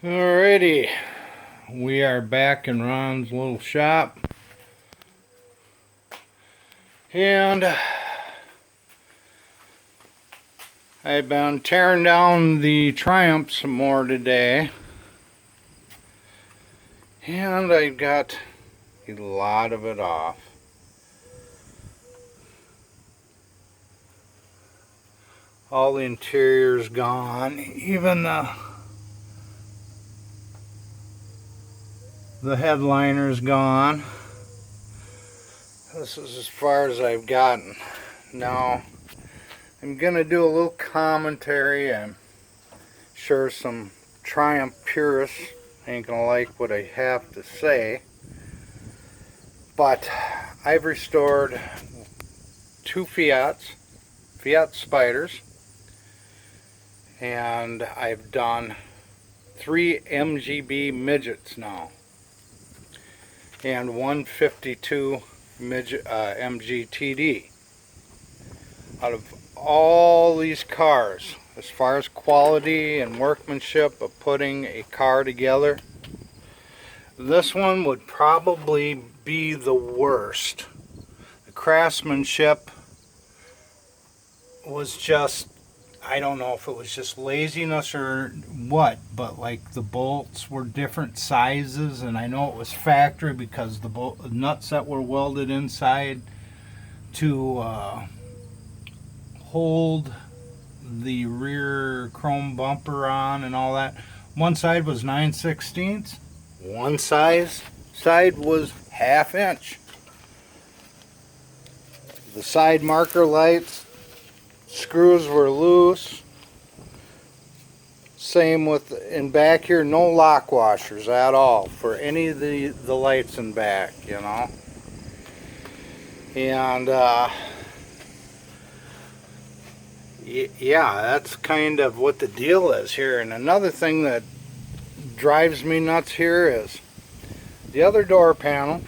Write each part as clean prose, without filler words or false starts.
Alrighty, we are back in Ron's little shop, and I've been tearing down the Triumph some more today, and I got a lot of it off. All the interior's gone, even the headliner's gone. This is as far as I've gotten. Now, I'm going to do a little commentary. I'm sure some Triumph purists ain't going to like what I have to say. But I've restored two Fiat Spiders. And I've done 3 MGB midgets now. And 152 MGTD. Out of all these cars, as far as quality and workmanship of putting a car together, this one would probably be the worst. The craftsmanship was just, I don't know if it was just laziness or what, but like the bolts were different sizes, and I know it was factory because the nuts that were welded inside to hold the rear chrome bumper on and all that. One side was 9/16, one side was 1/2 inch. The side marker lights, screws were loose. Same with in back here, no lock washers at all for any of the lights in back, you know. And yeah, that's kind of what the deal is here. And another thing that drives me nuts here is the other door panel.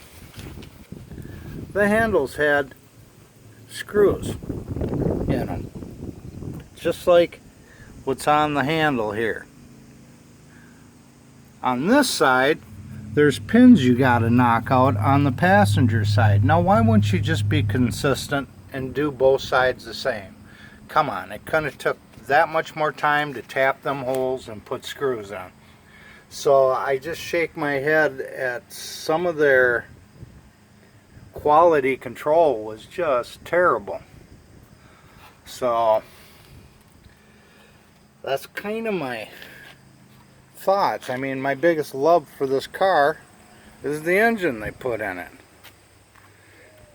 The handles had screws in them, just like what's on the handle here. On this side, there's pins you got to knock out on the passenger side. Now, why wouldn't you just be consistent and do both sides the same? Come on, it couldn't have took that much more time to tap them holes and put screws on. So I just shake my head at some of their quality control was just terrible. So that's kind of my thoughts. I mean, my biggest love for this car is the engine they put in it.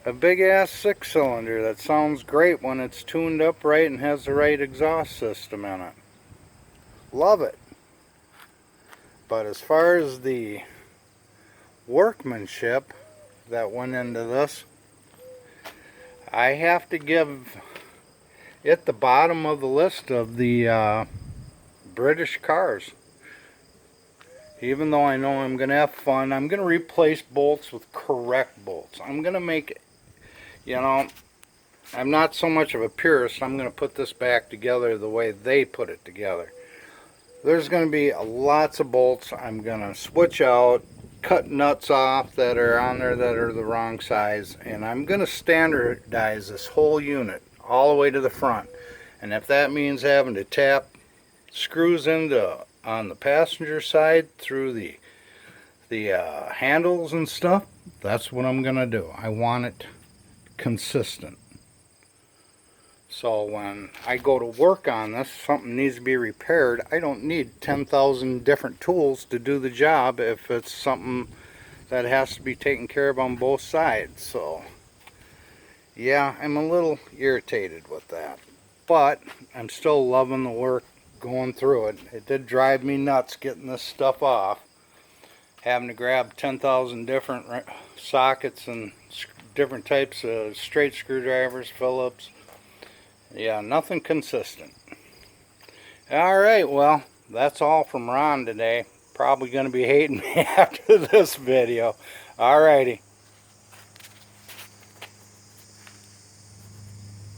A big ass 6-cylinder that sounds great when it's tuned up right and has the right exhaust system in it. Love it. But as far as the workmanship that went into this, I have to give it the bottom of the list of the British cars. Even though I know I'm going to have fun, I'm going to replace bolts with correct bolts. I'm going to make, you know, I'm not so much of a purist. I'm going to put this back together the way they put it together. There's going to be lots of bolts I'm going to switch out, cut nuts off that are on there that are the wrong size, and I'm going to standardize this whole unit all the way to the front. And if that means having to tap screws into on the passenger side through the handles and stuff, that's what I'm going to do. I want it consistent. So when I go to work on this, something needs to be repaired, I don't need 10,000 different tools to do the job if it's something that has to be taken care of on both sides. So yeah, I'm a little irritated with that, but I'm still loving the work going through it. It did drive me nuts getting this stuff off, having to grab 10,000 different sockets and different types of straight screwdrivers, Phillips. Yeah, nothing consistent. Alright, well, that's all from Ron today. Probably going to be hating me after this video. Alrighty.